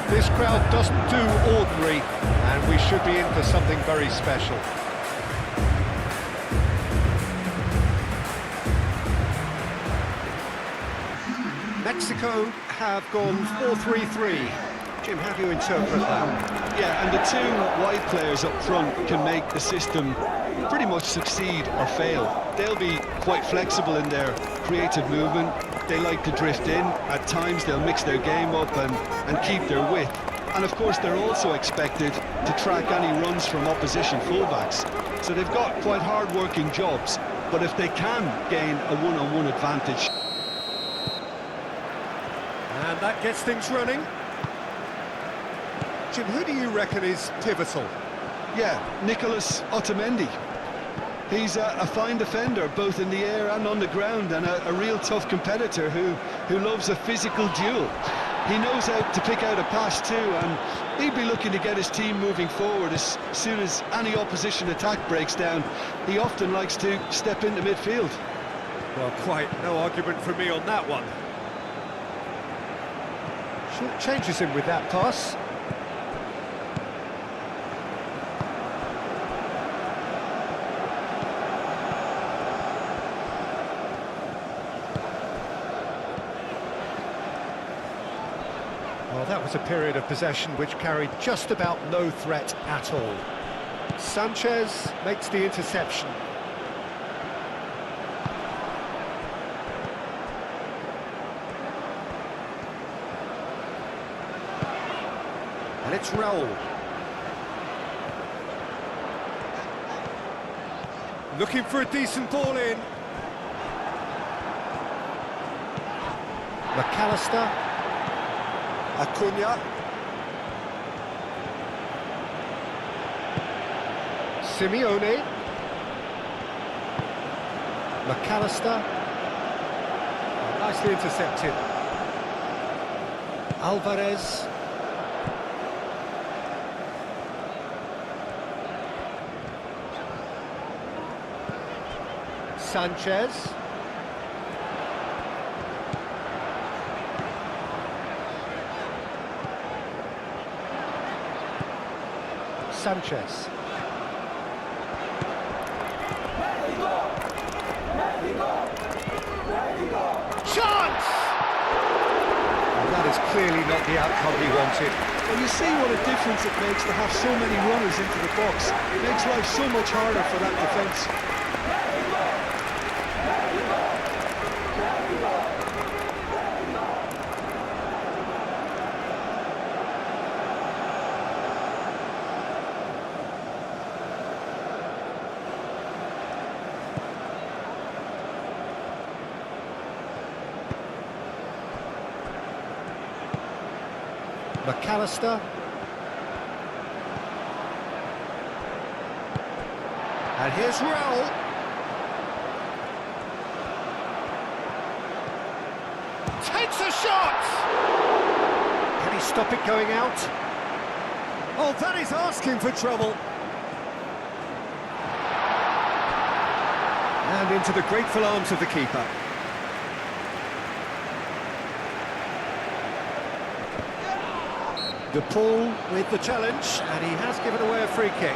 This crowd doesn't do ordinary, and we should be in for something very special. Mexico have gone 4-3-3. Jim, how do you interpret that? Yeah, and the two wide players up front can make the system pretty much succeed or fail. They'll be quite flexible in their creative movement. They like to drift in. At times they'll mix their game up and keep their width. And of course they're also expected to track any runs from opposition fullbacks. So they've got quite hard-working jobs, but if they can gain a one-on-one advantage. And that gets things running. Jim, who do you reckon is pivotal? Yeah, Nicolas Otamendi. He's a fine defender, both in the air and on the ground, and a real tough competitor who loves a physical duel. He knows how to pick out a pass too, and he'd be looking to get his team moving forward as soon as any opposition attack breaks down. He often likes to step into midfield. Well, quite no argument from me on that one. Short changes him with that pass. Well, that was a period of possession which carried just about no threat at all. Sanchez makes the interception. And it's Raul. Looking for a decent ball in. McAllister. Acuna. Simeone. McAllister. Nicely intercepted. Alvarez. Sanchez. Sanchez. Chance! Well, that is clearly not the outcome he wanted. Well, you see what a difference it makes to have so many runners into the box. It makes life so much harder for that defence. McAllister. And here's Raul. Takes a shot! Can he stop it going out? Oh, that is asking for trouble. And into the grateful arms of the keeper. De Paul with the challenge, and he has given away a free kick.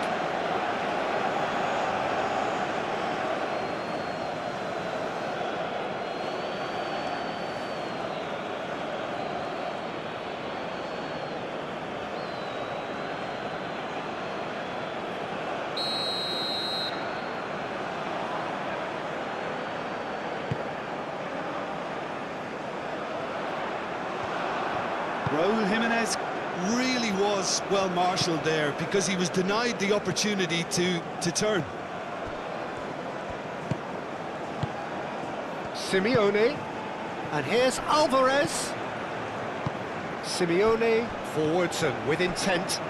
Raul Jimenez really was well marshalled there because he was denied the opportunity to turn. Simeone, and here's Alvarez. Simeone forwards and with intent.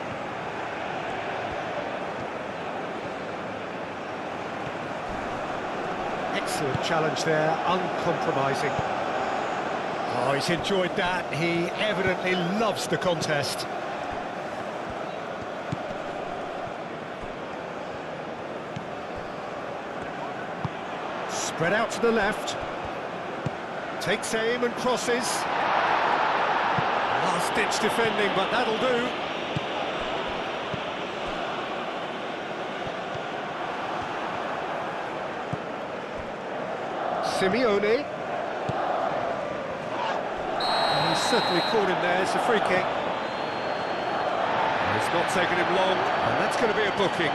Excellent challenge there, uncompromising. Oh, he's enjoyed that. He evidently loves the contest. Spread out to the left. Takes aim and crosses. Last last-ditch defending, but that'll do. Simeone. And he's certainly caught him there. It's a free kick. It's not taken him long, and that's going to be a booking.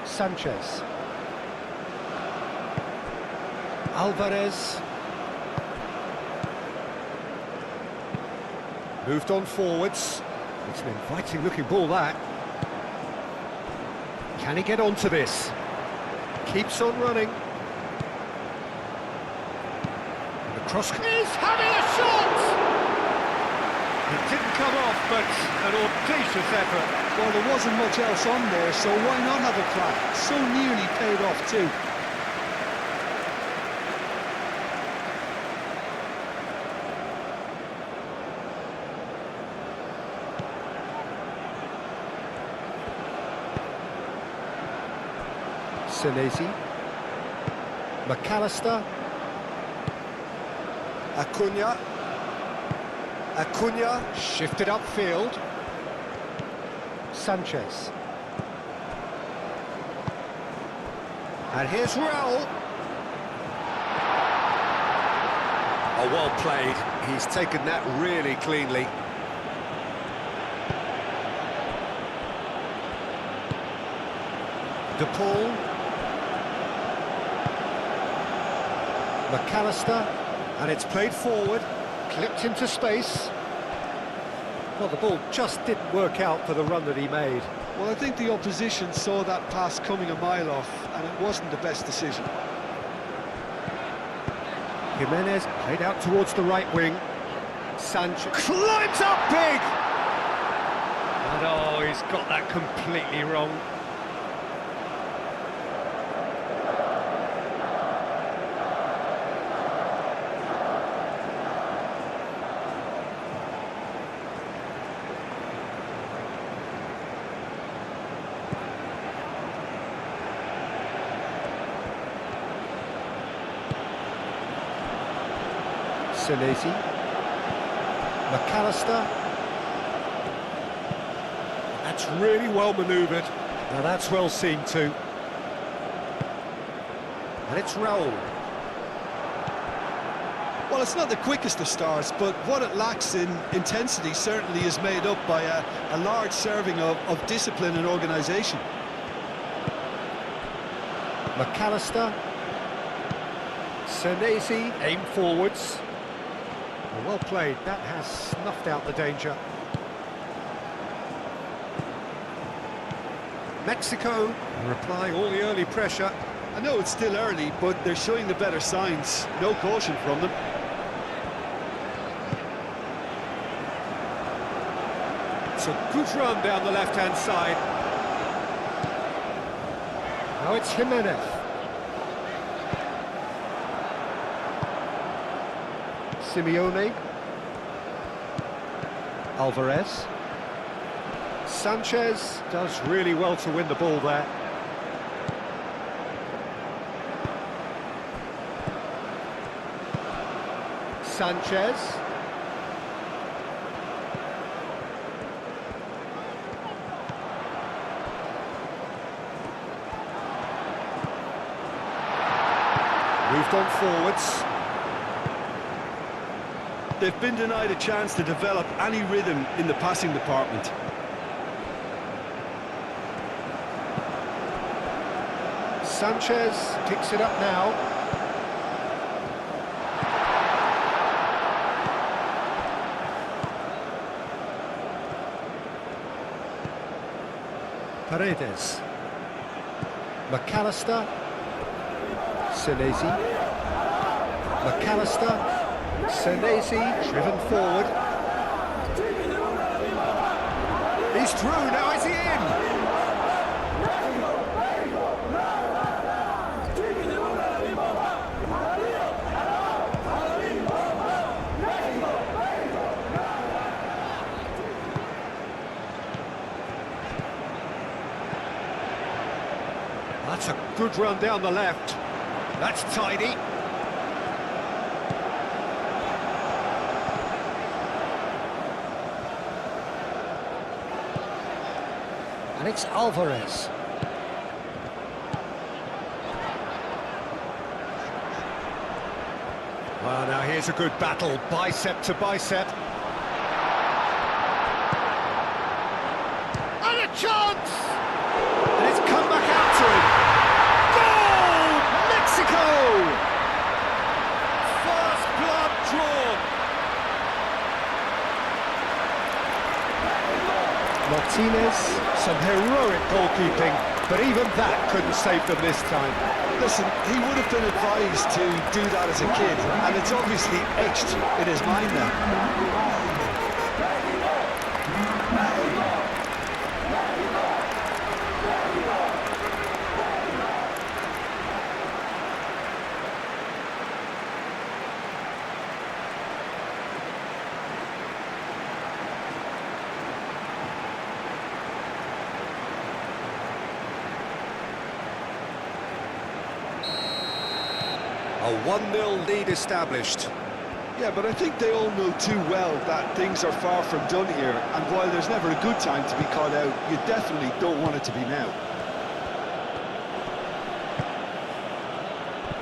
Sanchez. Alvarez. Moved on forwards. It's an inviting looking ball, that. Can he get onto this? Keeps on running. And the cross... He's having a shot! It didn't come off, but an audacious effort. Well, there wasn't much else on there, so why not have a crack? So nearly paid off too. Senesi. McAllister. Acuna shifted upfield. Sanchez. And here's Raul. Oh, well played. He's taken that really cleanly. De Paul. McAllister. And it's played forward. Clipped into space. Well, the ball just didn't work out for the run that he made. Well, I think the opposition saw that pass coming a mile off, and it wasn't the best decision. Jimenez played out towards the right wing. Sanchez climbs up big! And oh, he's got that completely wrong. Senesi. McAllister. That's really well manoeuvred. Now that's well seen too. And it's Raul. Well, it's not the quickest of starts, but what it lacks in intensity certainly is made up by a large serving of discipline and organisation. McAllister. Senesi, aim forwards. Well played, that has snuffed out the danger. Mexico replying all the early pressure. I know it's still early, but they're showing the better signs. No caution from them. It's a good run down the left-hand side. Now it's Jimenez. Simeone. Alvarez. Sanchez does really well to win the ball there. Sanchez. Moved on forwards. They've been denied a chance to develop any rhythm in the passing department. Sanchez picks it up now. Paredes. McAllister. Senesi. McAllister. Senesi driven forward. He's through, now is he in? That's a good run down the left. That's tidy. And it's Alvarez. Well, now here's a good battle, bicep to bicep. And a chance! And it's come back out to him. Goal! Mexico! First blood drawn. Martinez, some heroic goalkeeping, but even that couldn't save them this time. Listen, he would have been advised to do that as a kid, and it's obviously etched in his mind now. A 1-0 lead established. Yeah, but I think they all know too well that things are far from done here, and while there's never a good time to be caught out, you definitely don't want it to be now.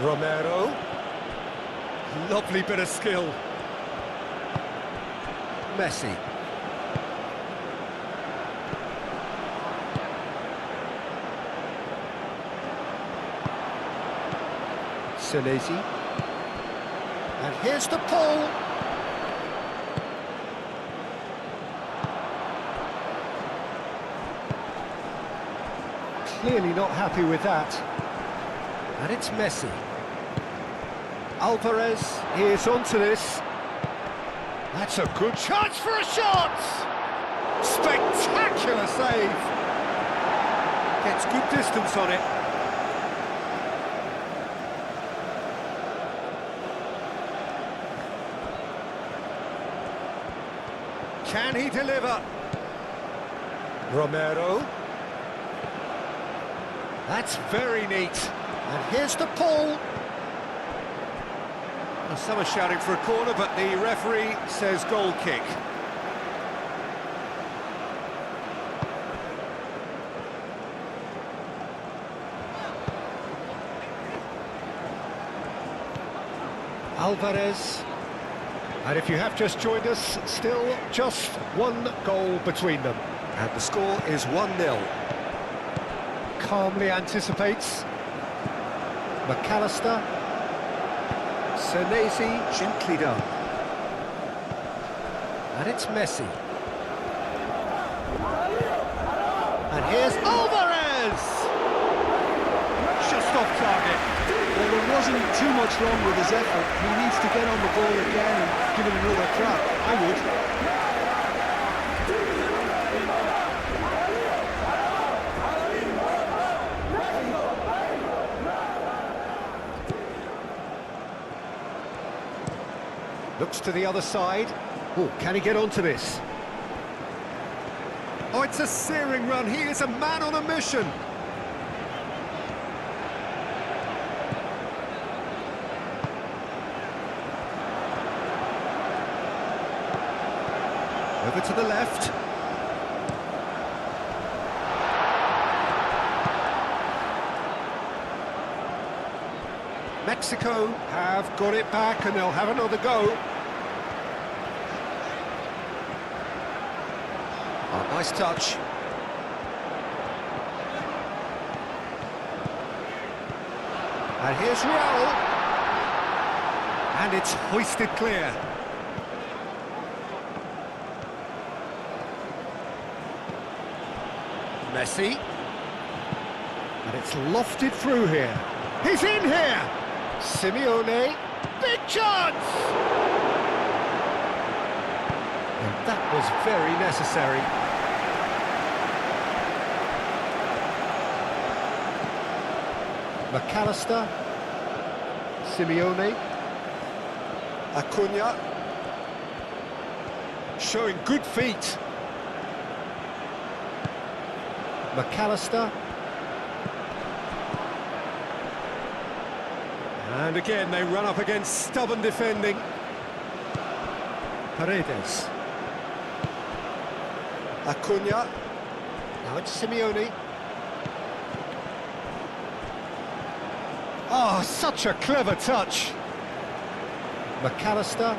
Romero. Lovely bit of skill. Messi. Senesi. And here's the pull. Clearly not happy with that. And it's Messi. Alvarez, here's onto this. That's a good chance for a shot! Spectacular save! Gets good distance on it. Can he deliver? Romero. That's very neat. And here's the pull. Well, some are shouting for a corner, but the referee says goal kick. Alvarez. And if you have just joined us, still just one goal between them. And the score is 1-0. Calmly anticipates. McAllister. Senesi, gently done. And it's Messi. And here's Alvarez! Just off target. Well, there wasn't too much wrong with his effort. He needs to get on the ball again and give it another crack. I would. Looks to the other side. Oh, can he get onto this? Oh, it's a searing run. He is a man on a mission. Over to the left. Mexico have got it back and they'll have another go. Oh, nice touch. And here's Raul. And it's hoisted clear. Messi. And it's lofted through here. He's in here! Simeone. Big chance! And that was very necessary. McAllister. Simeone. Acuna. Showing good feet. McAllister. And again, they run up against stubborn defending. Paredes. Acuna. Now it's Simeone. Oh, such a clever touch. McAllister.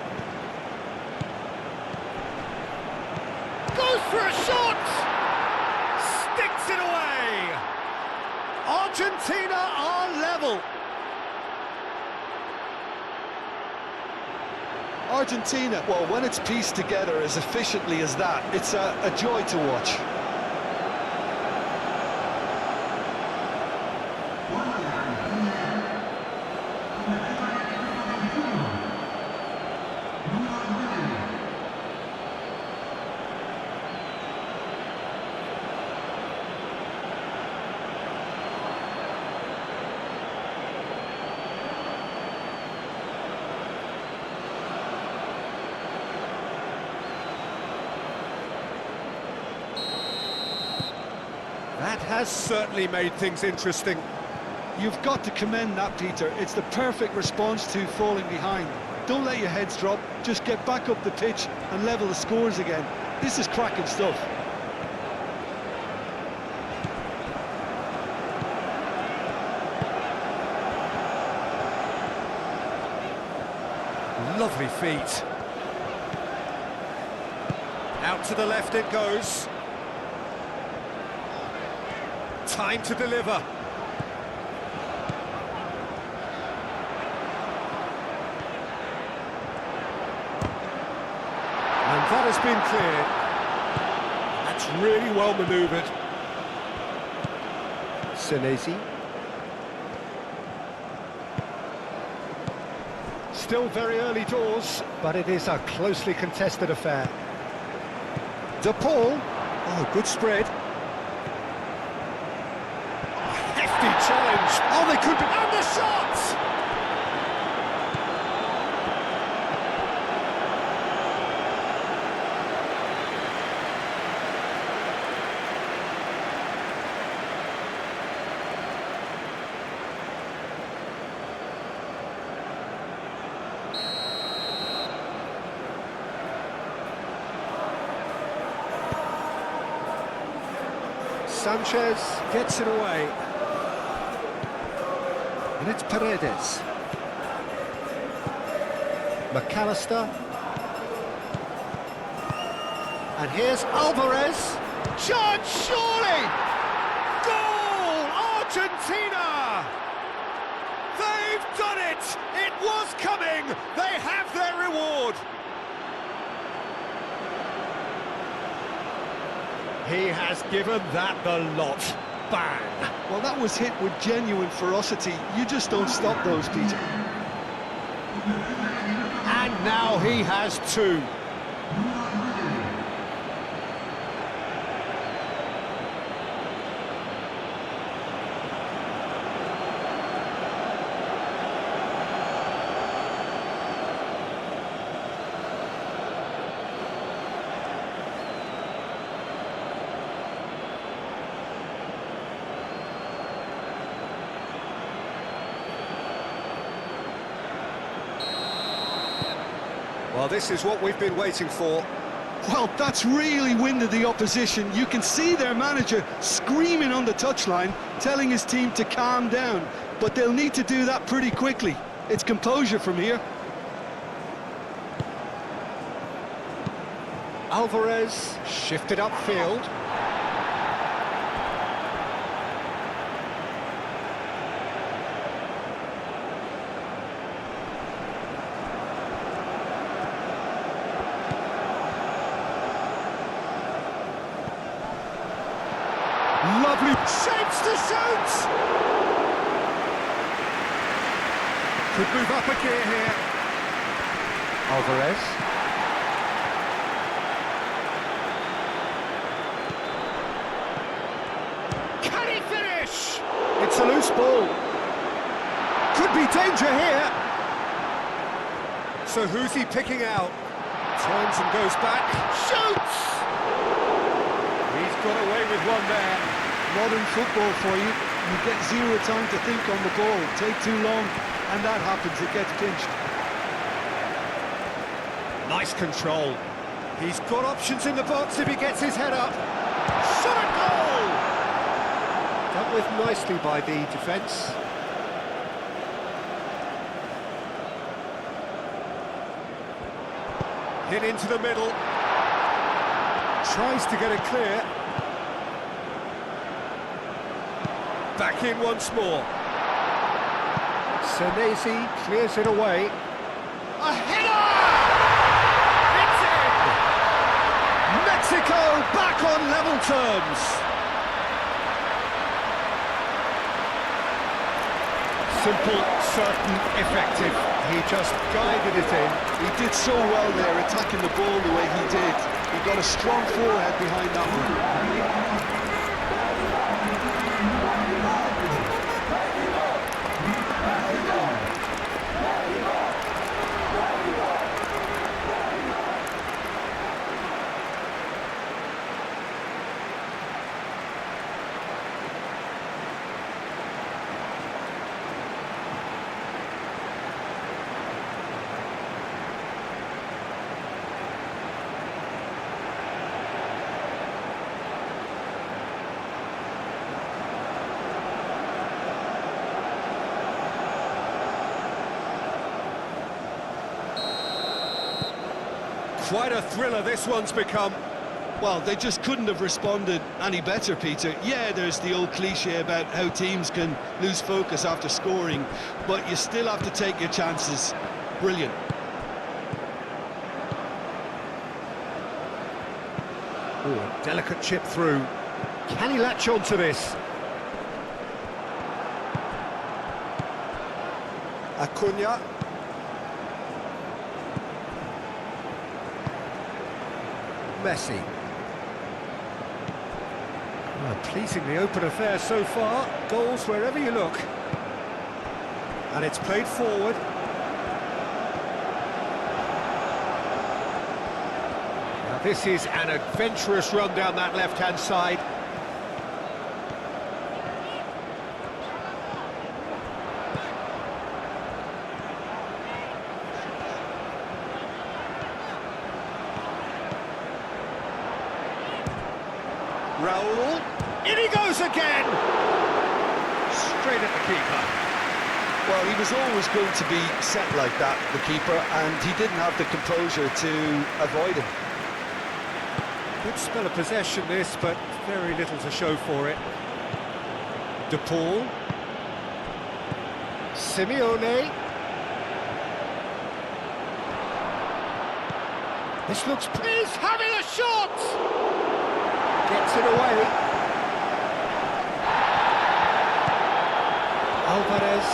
Goes for a shot! Sticks it away! Argentina are level. Argentina, well, when it's pieced together as efficiently as that, it's a joy to watch. That has certainly made things interesting. You've got to commend that, Peter. It's the perfect response to falling behind. Don't let your heads drop, just get back up the pitch and level the scores again. This is cracking stuff. Lovely feet. Out to the left it goes. Time to deliver. And that has been cleared. That's really well manoeuvred. Senesi. Still very early doors, but it is a closely contested affair. De Paul. Oh, good spread. Hefty challenge. Oh, they could be... And the shot! Sanchez gets it away. And it's Paredes. McAllister. And here's Alvarez. Chance, surely! Goal! Argentina! They've done it! It was coming! They have their reward! He has given that the lot. Bang! Well, that was hit with genuine ferocity. You just don't stop those, Peter. And now he has two. Well, this is what we've been waiting for. Well, that's really winded the opposition. You can see their manager screaming on the touchline, telling his team to calm down. But they'll need to do that pretty quickly. It's composure from here. Alvarez shifted upfield. Lovely shapes to shoot! Could move up a gear here. Alvarez. Can he finish? It's a loose ball. Could be danger here. So who's he picking out? Turns and goes back. Shoots! He's got away with one there. Modern football for you. You get zero time to think on the ball. Take too long, and that happens. It gets pinched. Nice control. He's got options in the box if he gets his head up. Shot a goal! Dealt with nicely by the defence. Hit into the middle. Tries to get it clear. Back in once more. Senesi clears it away. A header! It's in! Mexico back on level terms. Simple, certain, effective. He just guided it in. He did so well there, attacking the ball the way he did. He got a strong forehead behind that one. Quite a thriller this one's become. Well, they just couldn't have responded any better, Peter. Yeah, there's the old cliche about how teams can lose focus after scoring, but you still have to take your chances. Brilliant. Ooh, a delicate chip through. Can he latch on to this? Acuna. Messi. Well, pleasingly open affair so far. Goals wherever you look. And it's played forward. Now this is an adventurous run down that left-hand side. Raul, in he goes again! Straight at the keeper. Well, he was always going to be set like that, the keeper, and he didn't have the composure to avoid him. Good spell of possession this, but very little to show for it. De Paul. Simeone. This looks... He's having a shot! Gets it away. Alvarez.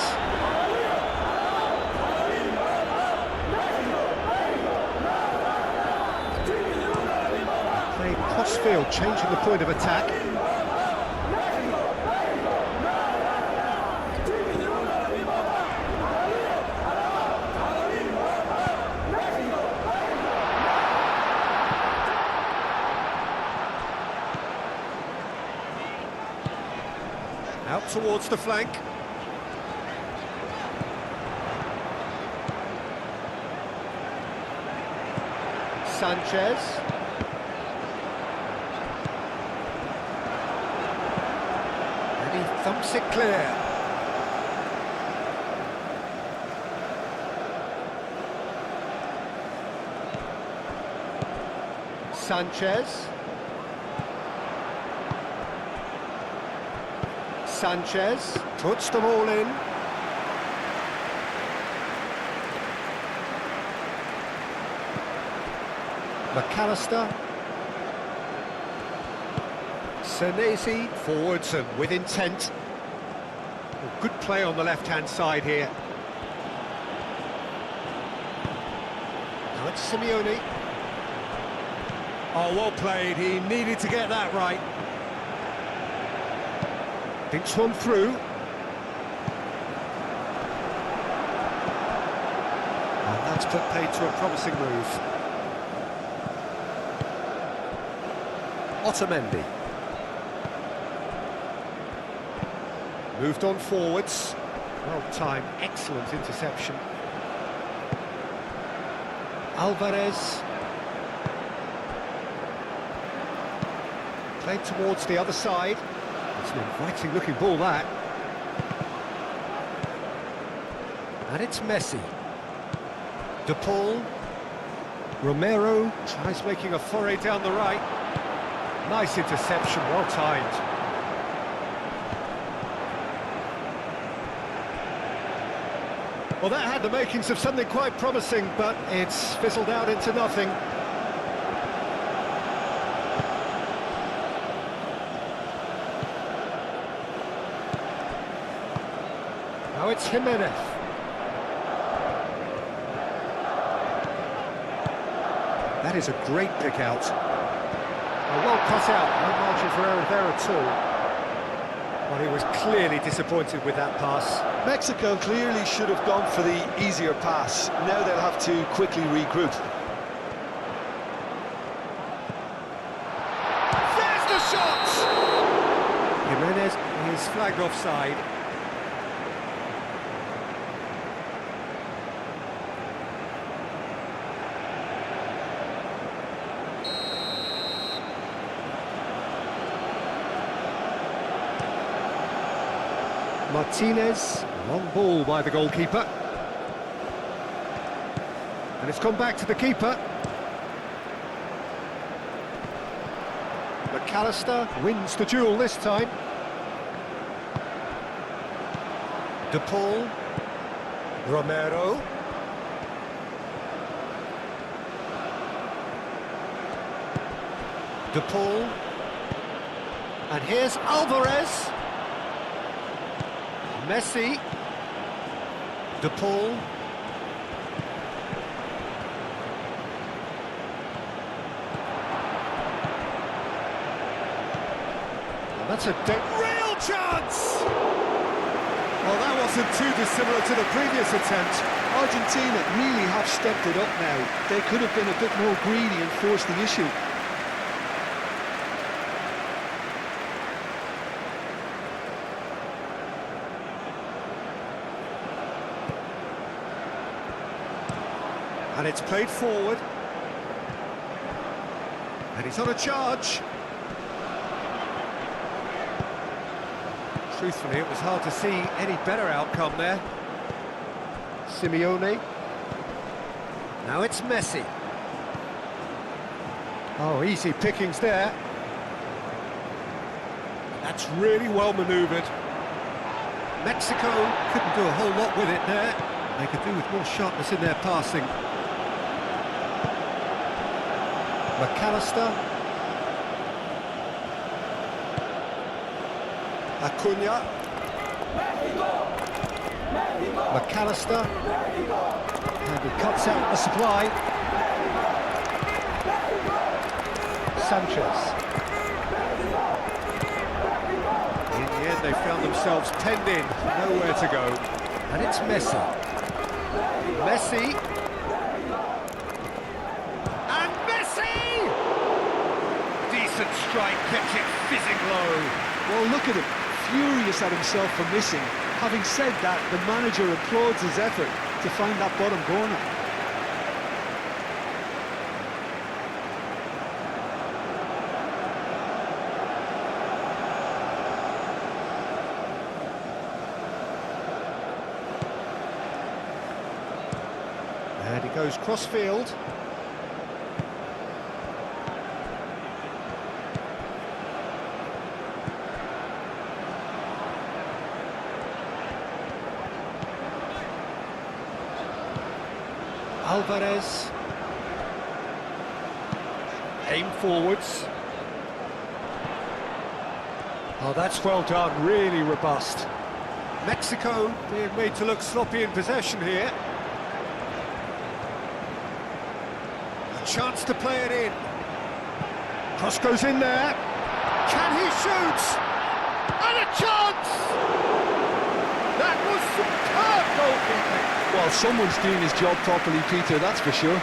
Played crossfield, changing the point of attack. Out towards the flank. Sanchez. And he thumps it clear. Sanchez. Sanchez puts them all in. McAllister. Senesi forwards and with intent. Well, good play on the left-hand side here. Now it's Simeone. Oh, well played. He needed to get that right. Thinks one through. chance put paid to a promising move. Otamendi. Moved on forwards. Well timed, excellent interception. Alvarez. Played towards the other side. It's an inviting looking ball, that. And it's Messi. De Paul. Romero tries making a foray down the right. Nice interception, well timed. Well, that had the makings of something quite promising, but it's fizzled out into nothing. Now it's Jimenez. That is a great pick out. Well cut out, no margin for error there at all. Well, he was clearly disappointed with that pass. Mexico clearly should have gone for the easier pass. Now they'll have to quickly regroup. There's the shot! Jimenez is flagged offside. Martinez, long ball by the goalkeeper. And it's come back to the keeper. McAllister wins the duel this time. De Paul. Romero. De Paul. And here's Alvarez. Messi, De Paul, and that's a real chance! Well, that wasn't too dissimilar to the previous attempt. Argentina really have stepped it up now. They could have been a bit more greedy and forced the issue. And it's played forward. And he's on a charge. Truthfully, it was hard to see any better outcome there. Simeone. Now it's Messi. Oh, easy pickings there. That's really well manoeuvred. Mexico couldn't do a whole lot with it there. They could do with more sharpness in their passing. McAllister. Acuna. McAllister. And he cuts out the supply. Sanchez. In the end, they found themselves penned in, nowhere to go. And it's Messi. Messi. Decent strike, kept it fizzing low. Well, look at him, furious at himself for missing. Having said that, the manager applauds his effort to find that bottom corner. And he goes cross-field. Alvarez. Aim forwards. Oh, that's well done, really robust. Mexico being made to look sloppy in possession here. A chance to play it in. Cross goes in there. Can he shoot? And a chance! That was superb goalkeeping. Well, someone's doing his job properly, Peter, that's for sure.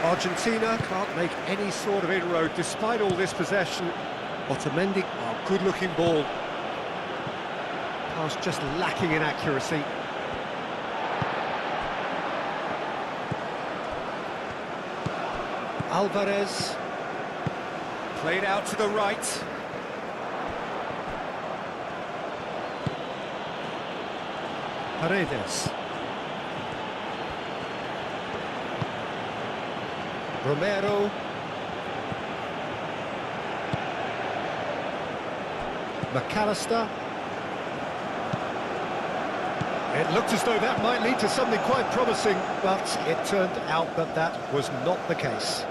Argentina can't make any sort of inroad despite all this possession. Otamendi, oh, good-looking ball. Pass just lacking in accuracy. Alvarez. Played out to the right. Paredes. Romero. McAllister. It looked as though that might lead to something quite promising, but it turned out that that was not the case.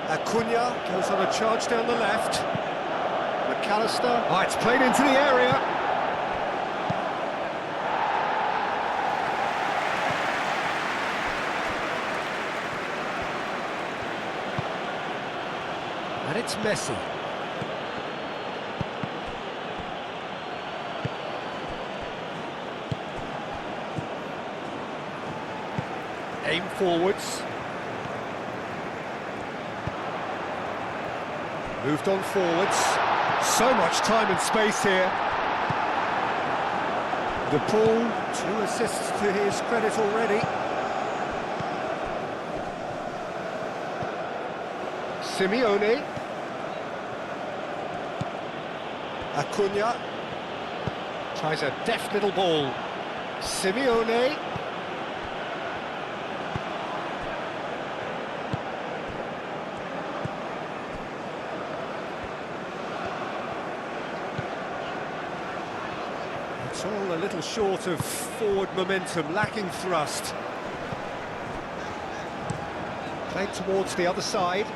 Acuna goes on a charge down the left. McAllister. Oh, it's played into the area. And it's Messi. Aim forwards. Moved on forwards. So much time and space here. The Paul, 2 assists to his credit already. Simeone. Acuna. Tries a deft little ball. Simeone. It's all a little short of forward momentum, lacking thrust. Played towards the other side.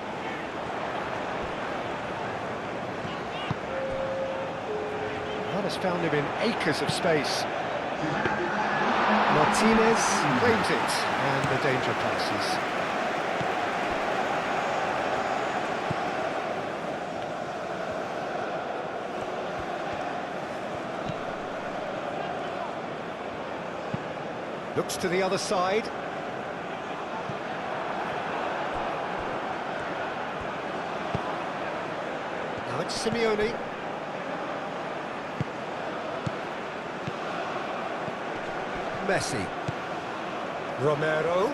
That has found him in acres of space. Martinez claims it, and the danger passes. Looks to the other side. Now it's Simeone. Messi. Romero.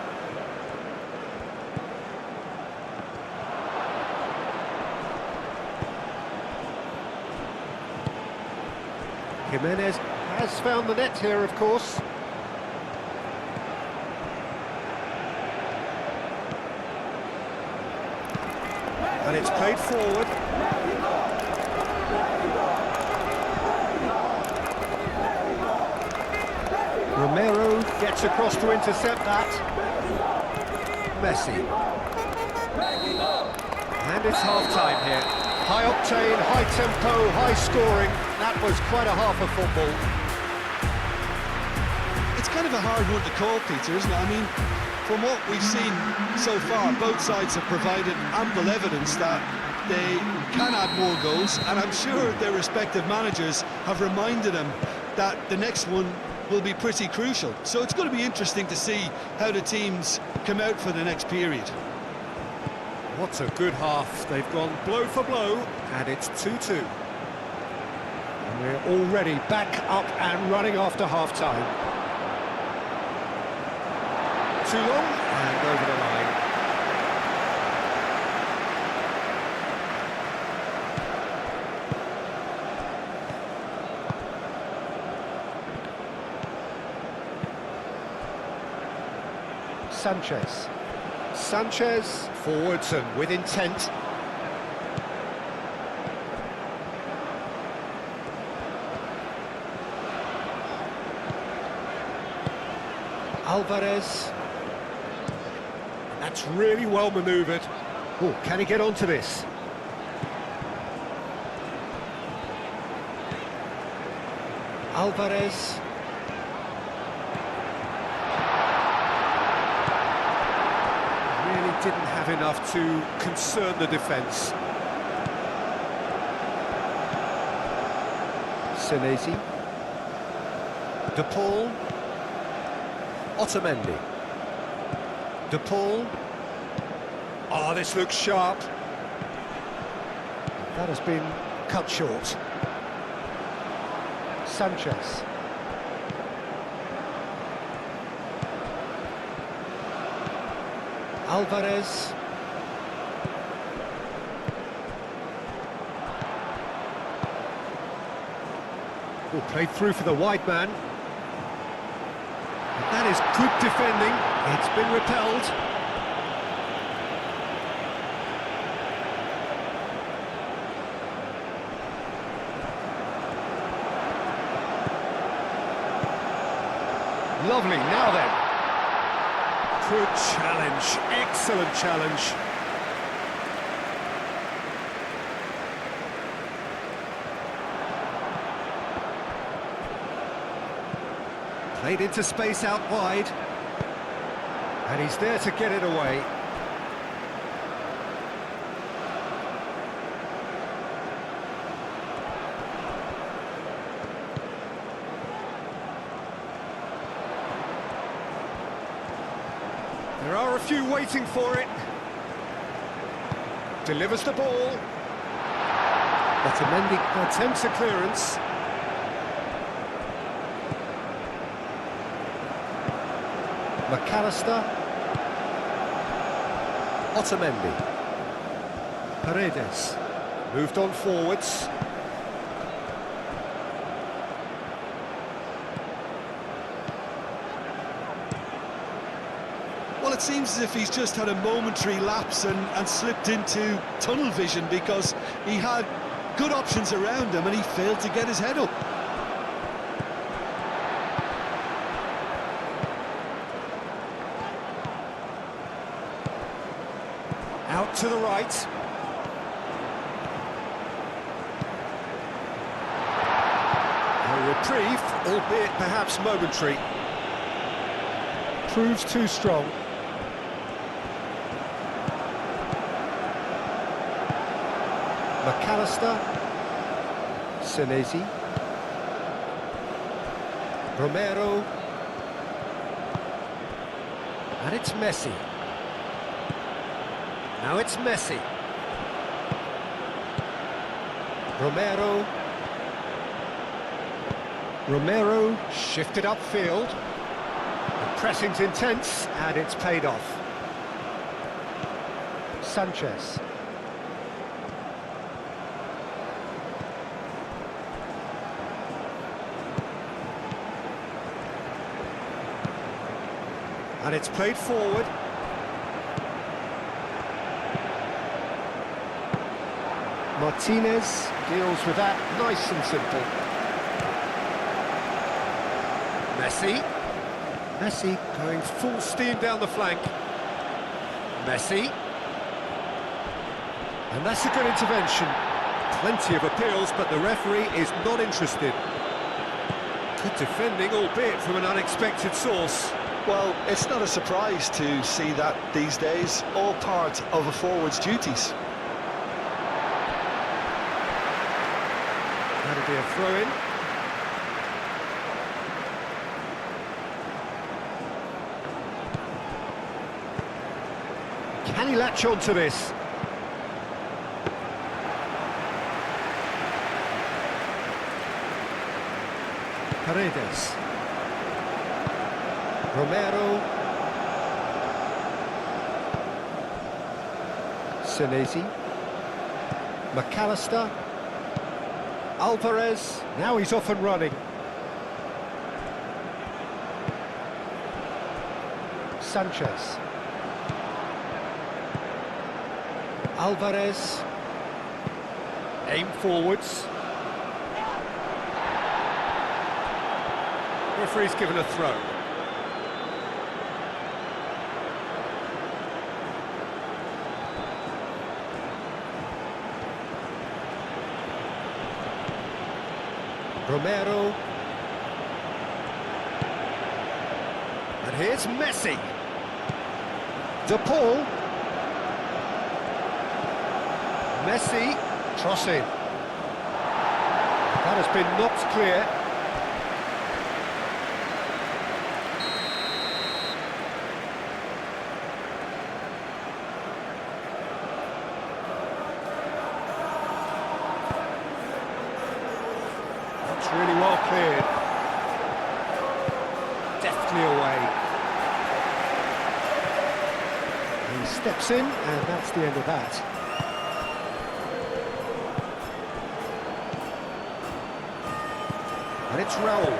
Jimenez has found the net here, of course. And it's played forward. Romero gets across to intercept that. Messi. And it's half-time here. High octane, high tempo, high scoring. That was quite a half of football. It's kind of a hard one to call, Peter, isn't it? I mean, from what we've seen so far, both sides have provided ample evidence that they can add more goals, and I'm sure their respective managers have reminded them that the next one will be pretty crucial. So it's going to be interesting to see how the teams come out for the next period. What a good half. They've gone blow for blow, and it's 2-2. And we're already back up and running after half-time. Too long, and over the line. Sanchez, forwards and with intent. Alvarez. That's really well manoeuvred. Oh, can he get onto this? Alvarez. Really didn't have enough to concern the defence. Senesi. De Paul. Otamendi. De Paul. Oh, this looks sharp. That has been cut short. Sanchez. Alvarez. Oh, played through for the wide man. And that is good defending. It's been repelled. Lovely, now then. Good challenge, excellent challenge. Played into space out wide. And he's there to get it away. There are a few waiting for it. Delivers the ball. Otamendi attempts a clearance. McAllister. Otamendi. Paredes. Moved on forwards. Well, it seems as if he's just had a momentary lapse and slipped into tunnel vision, because he had good options around him and he failed to get his head up. Out to the right. A reprieve, albeit perhaps momentary. Proves too strong. McAllister. Senesi. Romero. And it's Messi. Now it's Messi. Romero. Romero shifted upfield. The pressing's intense and it's paid off. Sanchez. And it's played forward. Martinez deals with that nice and simple. Messi. Messi going full steam down the flank. Messi. And that's a good intervention. Plenty of appeals, but the referee is not interested. Good defending, albeit from an unexpected source. Well, it's not a surprise to see that these days, all part of a forward's duties. That'll be a throw-in. Can he latch on to this? Paredes. Romero. Senesi. McAllister. Alvarez. Now he's off and running. Sanchez. Alvarez. Aim forwards. Referee's given a throw. Romero. And here's Messi. De Paul. Messi. Crossing. That has been knocked clear. That's really well cleared. Deftly away. He steps in, and that's the end of that. And it's Raul.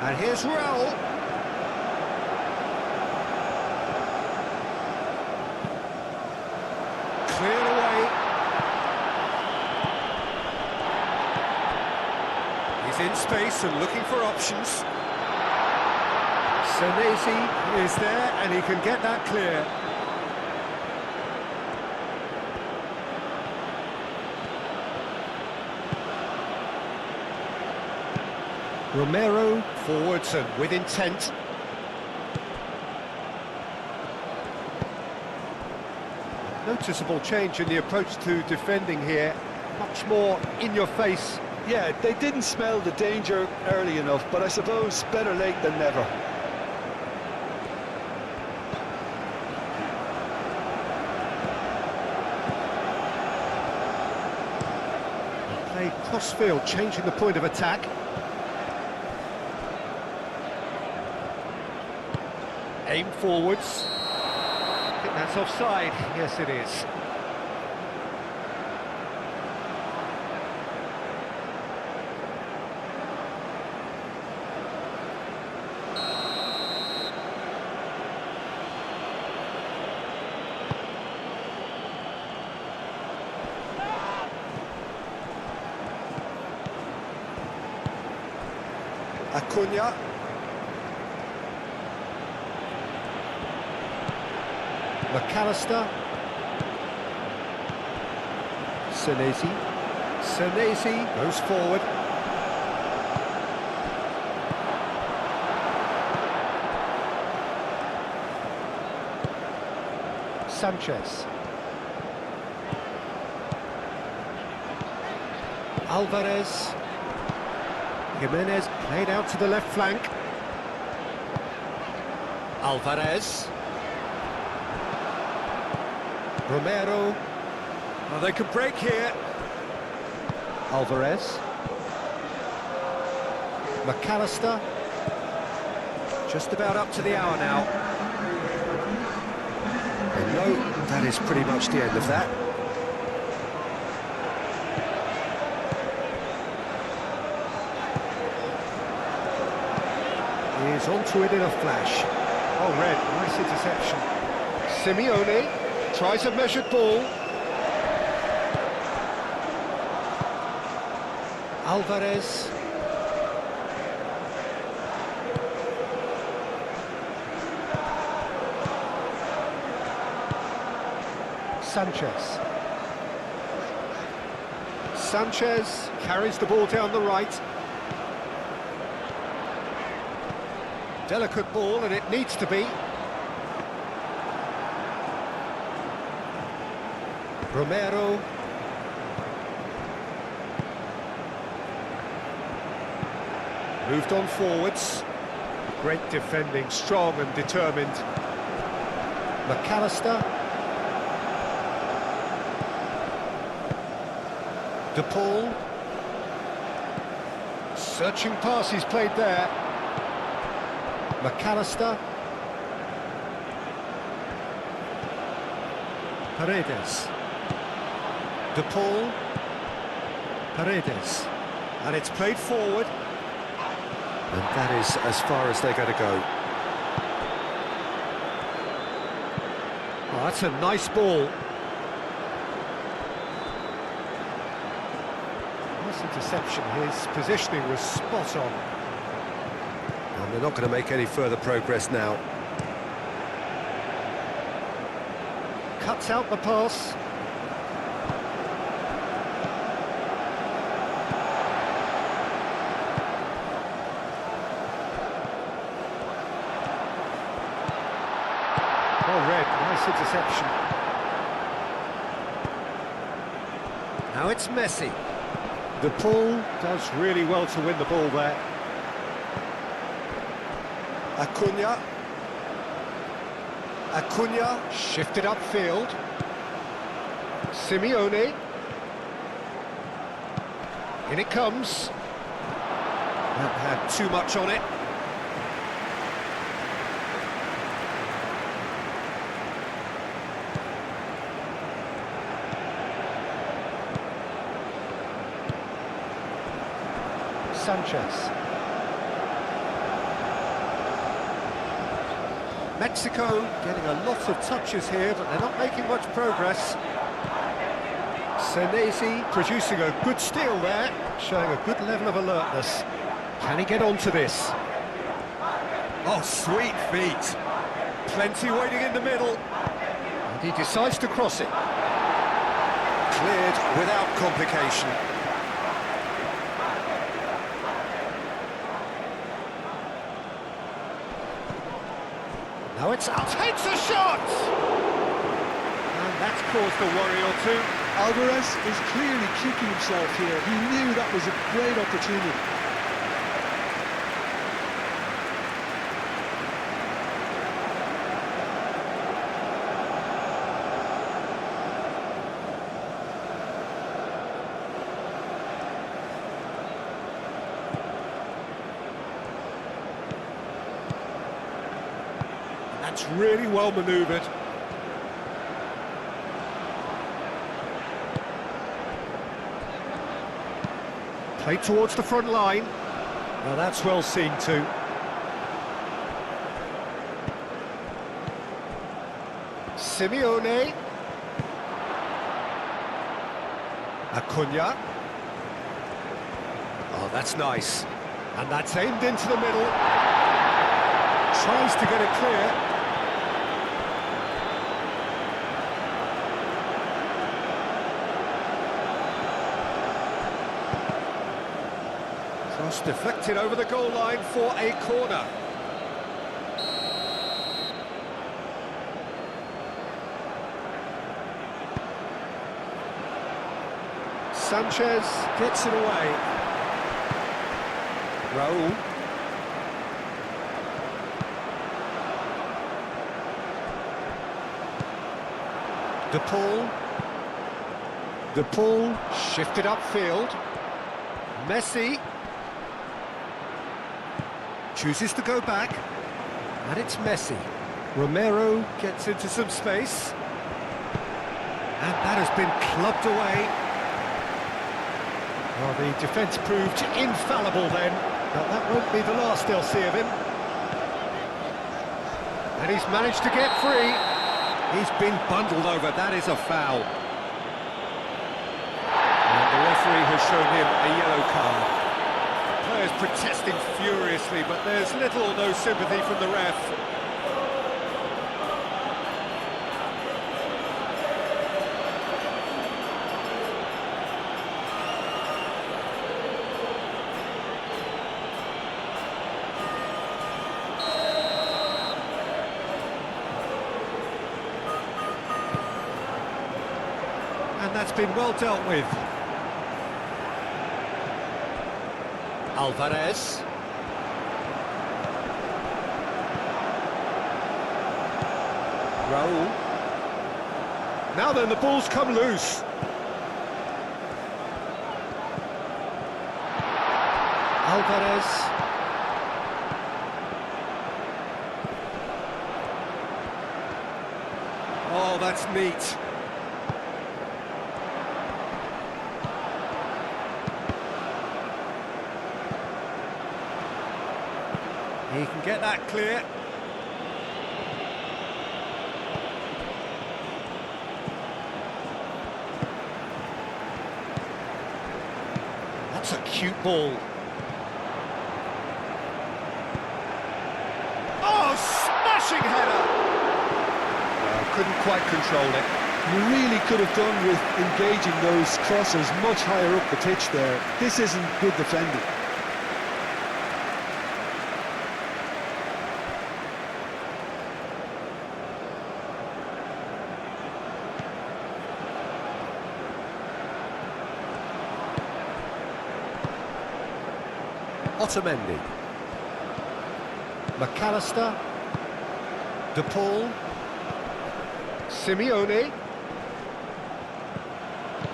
And here's Raul. Cleared away. He's in space and looking for options. Senesi is there, and he can get that clear. Romero forwards and with intent. Noticeable change in the approach to defending here. Much more in your face. Yeah, they didn't smell the danger early enough, but I suppose better late than never. Played cross-field, changing the point of attack. Aim forwards. I think that's offside. Yes, it is. Acuna. McAllister. Senesi. Senesi goes forward. Sanchez. Alvarez. Jimenez played out to the left flank. Alvarez. Romero. Oh, they could break here. Alvarez. McAllister. Just about up to the hour now. And no, that is pretty much the end of that. He's onto it in a flash. Oh, red, nice interception. Simeone tries a measured ball. Alvarez. Sanchez. Sanchez carries the ball down the right. Delicate ball, and it needs to be. Romero. Moved on forwards. Great defending, strong and determined. McAllister. De Paul. Searching pass he's played there. McAllister. Paredes. De Paul. Paredes. And it's played forward. And that is as far as they're going to go. Oh, that's a nice ball. Nice interception. His positioning was spot on. And they're not going to make any further progress now. Cuts out the pass. Well read, nice interception. Now it's Messi. The Paul does really well to win the ball there. Acuna shifted upfield. Simeone. In it comes. That had too much on it. Sanchez. Mexico getting a lot of touches here, but they're not making much progress. Senesi producing a good steal there, showing a good level of alertness. Can he get onto this? Oh, sweet feet. Plenty waiting in the middle. And he decides to cross it. Cleared without complication. Now it's out, takes a shot! And that's caused a worry or two. Alvarez is clearly kicking himself here. He knew that was a great opportunity. That's really well manoeuvred. Played towards the front line. Now that's well seen too. Simeone. Acuna. Oh, that's nice. And that's aimed into the middle. Tries to get it clear. Cross deflected over the goal line for a corner. Sanchez gets it away. Raul. De Paul shifted upfield. Messi chooses to go back, and it's Messi. Romero gets into some space, and that has been clubbed away. Well, the defence proved infallible then, but that won't be the last they'll see of him. And he's managed to get free. He's been bundled over, that is a foul. And the referee has shown him a yellow card. Players protesting furiously, but there's little or no sympathy from the ref. And that's been well dealt with. Alvarez. Raul. Now then, the ball's come loose. Alvarez. Oh, that's neat. He can get that clear. That's a cute ball. Oh, smashing header! Couldn't quite control it. You really could have done with engaging those crossers much higher up the pitch there. This isn't good defending. Otamendi. McAllister. De Paul. Simeone.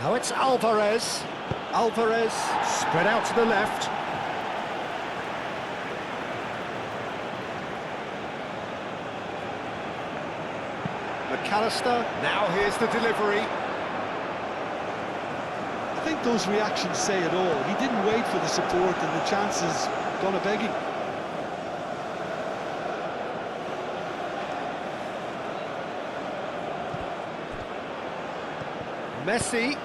Now it's Alvarez. Alvarez spread out to the left. McAllister. Now here's the delivery. I think those reactions say it all. He didn't wait for the support and the chances gone a begging. Messi.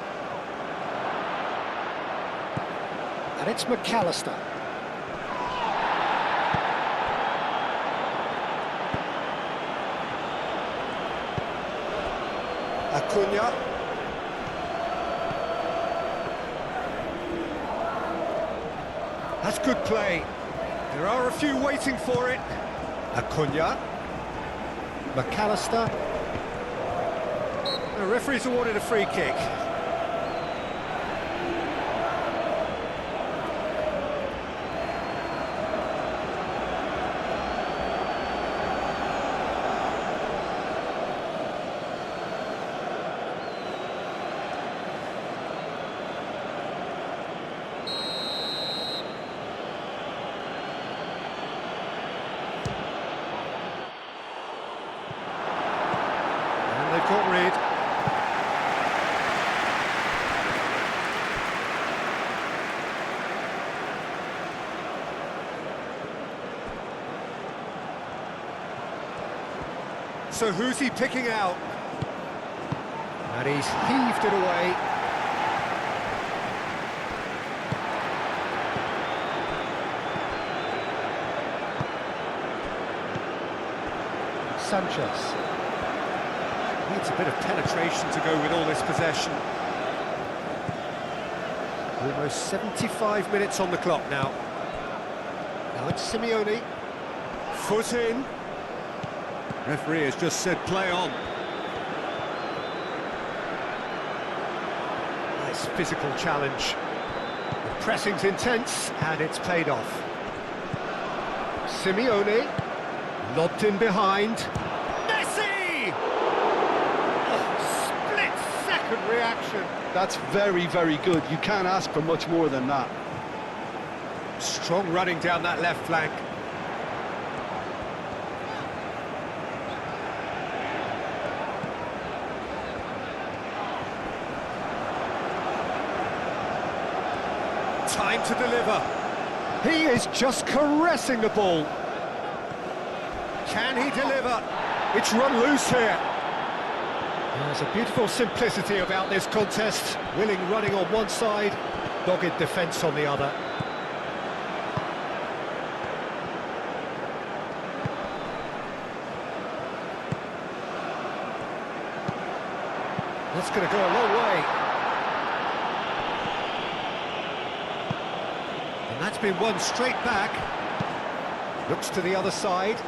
And it's McAllister. Acuna. That's good play. There are a few waiting for it. Acuna. McAllister. The referee's awarded a free kick. And they've got rid. So who's he picking out? And he's heaved it away. Sanchez. Needs a bit of penetration to go with all this possession. Almost 75 minutes on the clock now. Now it's Simeone. Foot in. Referee has just said play on. Nice physical challenge. The pressing's intense and it's paid off. Simeone, lobbed in behind. Messi! Oh, split-second reaction. That's very, very good. You can't ask for much more than that. Strong running down that left flank. Time to deliver. He is just caressing the ball. Can he deliver? It's run loose here. There's a beautiful simplicity about this contest. Willing running on one side, dogged defence on the other. That's going to go a long way. And that's been won straight back. Looks to the other side.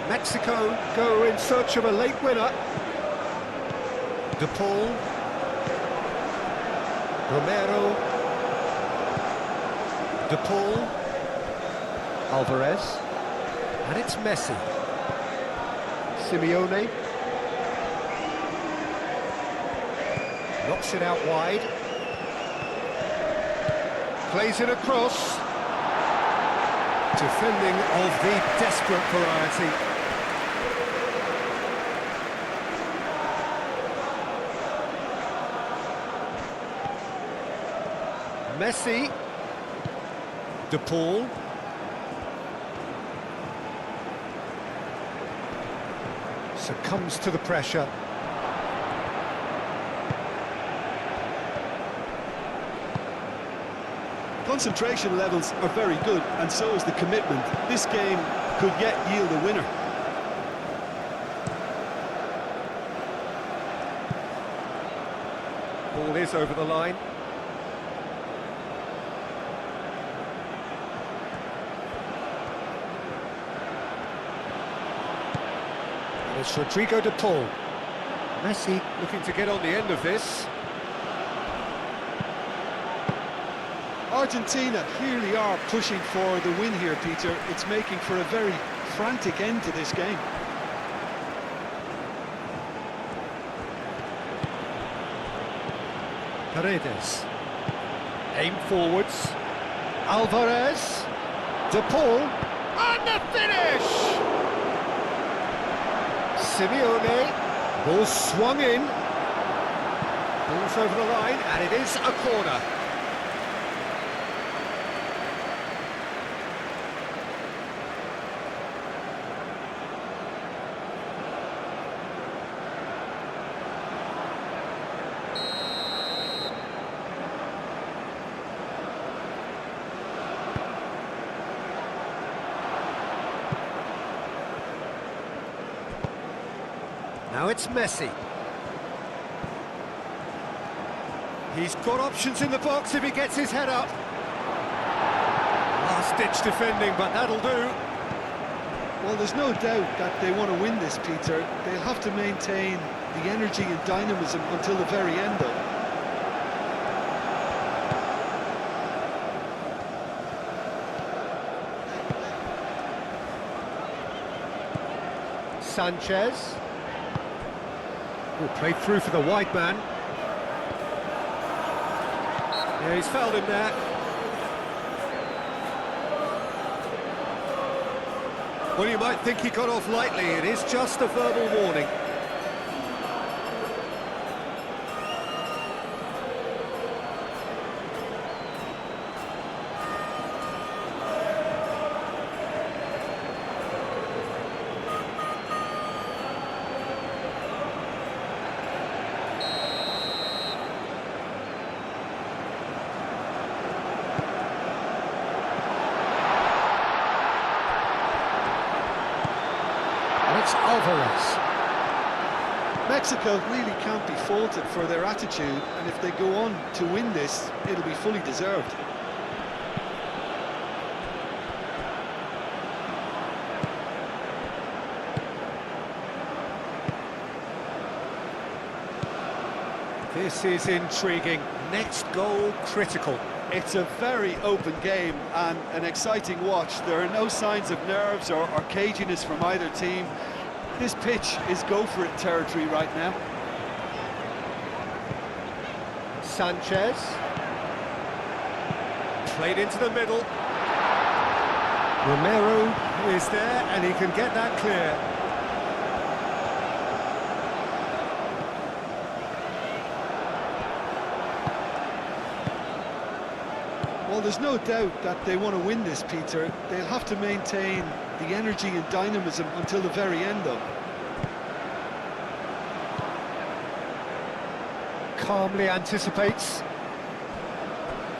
Mexico go in search of a late winner. De Paul. Romero. De Paul. Alvarez. And it's Messi. Simeone. Knocks it out wide. Plays it across. Defending of the desperate variety. Messi. De Paul. Succumbs to the pressure. Concentration levels are very good, and so is the commitment. This game could yet yield a winner. Ball is over the line. And it's Rodrigo de Paul. Messi looking to get on the end of this. Argentina clearly are pushing for the win here, Peter. It's making for a very frantic end to this game. Paredes. Aim forwards. Alvarez. De Paul. And the finish! Simeone. Ball swung in. Ball's over the line, and it is a corner. Now it's Messi. He's got options in the box if he gets his head up. Last-ditch defending, but that'll do. Well, there's no doubt that they want to win this, Peter. They'll have to maintain the energy and dynamism until the very end, though. Sanchez. Played through for the wide man. Yeah, he's fouled him there. Well, you might think he got off lightly. It is just a verbal warning. It's Alvarez. Mexico really can't be faulted for their attitude, and if they go on to win this, it'll be fully deserved. This is intriguing. Next goal critical. It's a very open game and an exciting watch. There are no signs of nerves or caginess from either team. This pitch is go-for-it territory right now. Sanchez. Played into the middle. Romero is there, and he can get that clear. Well, there's no doubt that they want to win this, Peter. They'll have to maintain the energy and dynamism until the very end, though. Calmly anticipates.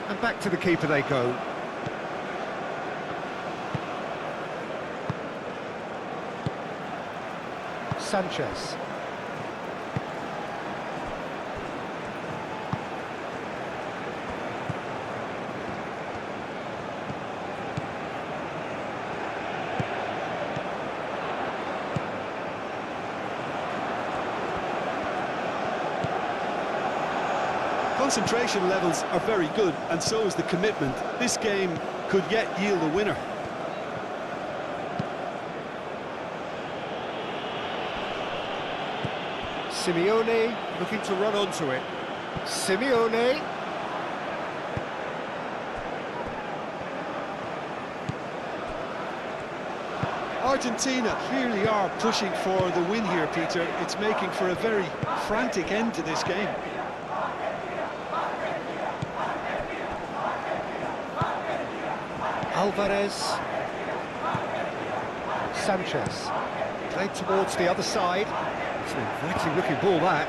And back to the keeper they go. Sanchez. Concentration levels are very good, and so is the commitment. This game could yet yield a winner. Simeone looking to run onto it. Simeone. Argentina clearly are pushing for the win here, Peter. It's making for a very frantic end to this game. Alvarez. Sanchez. Played towards the other side. It's an inviting looking ball, that.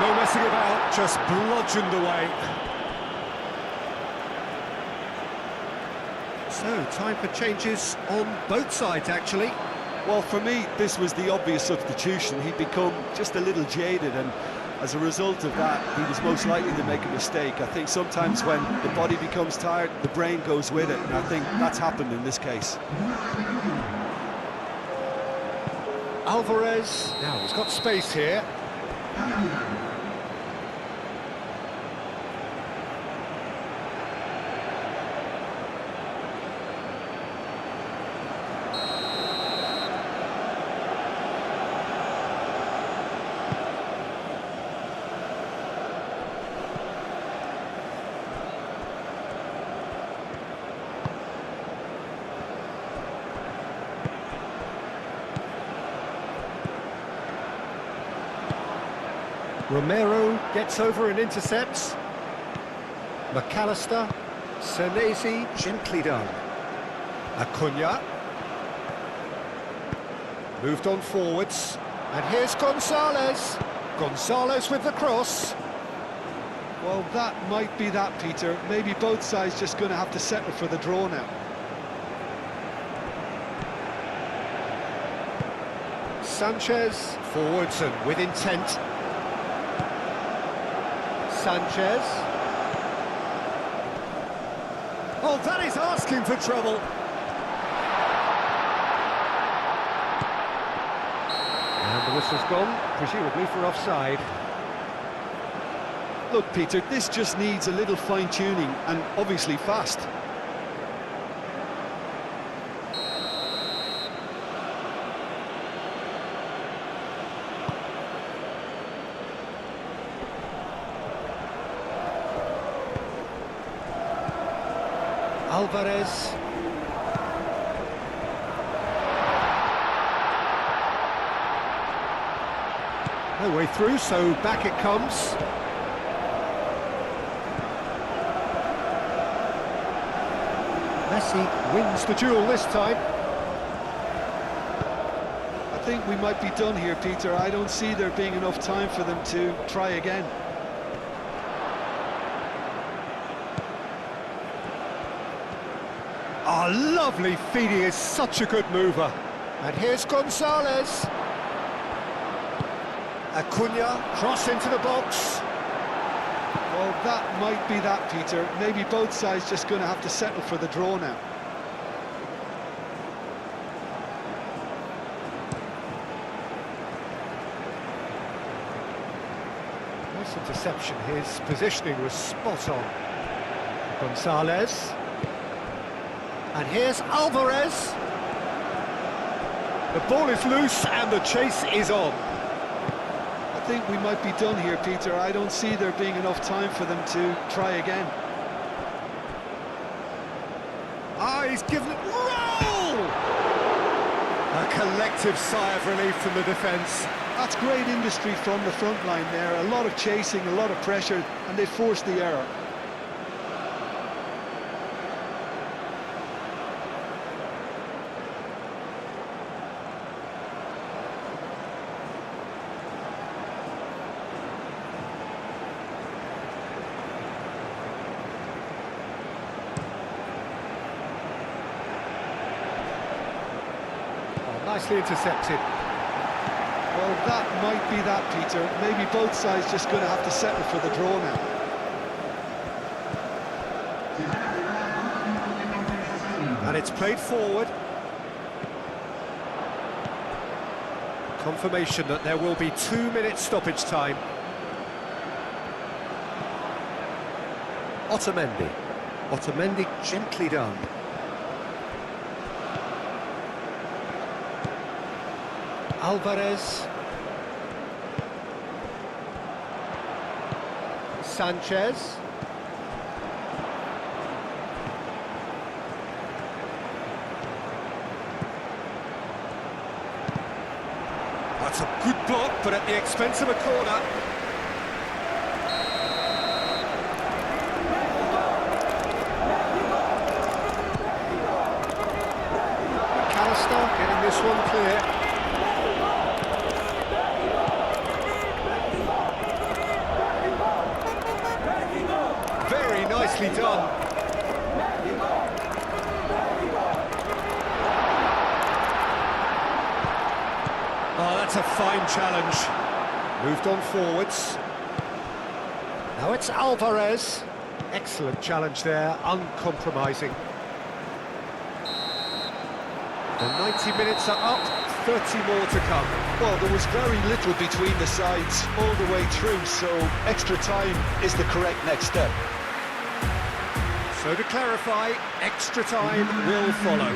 No messing about, just bludgeoned away. So, time for changes on both sides, actually. Well, for me, this was the obvious substitution. He'd become just a little jaded, and As a result of that, he was most likely to make a mistake. I think sometimes when the body becomes tired, the brain goes with it, and I think that's happened in this case. Alvarez, now he's got space here. Romero gets over and intercepts. McAllister, Senesi, gently done. Acuna. Moved on forwards. And here's Gonzalez. Gonzalez with the cross. Well, that might be that, Peter. Maybe both sides just going to have to settle for the draw now. Sanchez, forwards and with intent. Sanchez. Oh, that is asking for trouble. And the whistle's gone, presumably for offside. Look, Peter, this just needs a little fine-tuning, and obviously fast. Alvarez. No way through, so back it comes. Messi wins the duel this time. I think we might be done here, Peter. I don't see there being enough time for them to try again. Oh, lovely feed, he is such a good mover. And here's Gonzalez. Acuna, cross into the box. Well, that might be that, Peter. Maybe both sides just going to have to settle for the draw now. Nice interception, his positioning was spot on. Gonzalez. And here's Alvarez. The ball is loose and the chase is on. I think we might be done here, Peter. I don't see there being enough time for them to try again. Ah, he's given it... Roll! A collective sigh of relief from the defence. That's great industry from the front line there. A lot of chasing, a lot of pressure, and they forced the error. Nicely intercepted. Well, that might be that, Peter. Maybe both sides just going to have to settle for the draw now. And it's played forward. Confirmation that there will be 2 minutes stoppage time. Otamendi. Otamendi gently done. Alvarez. Sanchez. That's a good block, but at the expense of a corner. McAllister getting this one clear. Nicely done. Oh, that's a fine challenge. Moved on forwards. Now it's Alvarez. Excellent challenge there, uncompromising. The 90 minutes are up, 30 more to come. Well, there was very little between the sides all the way through, so extra time is the correct next step. So to clarify, extra time will follow.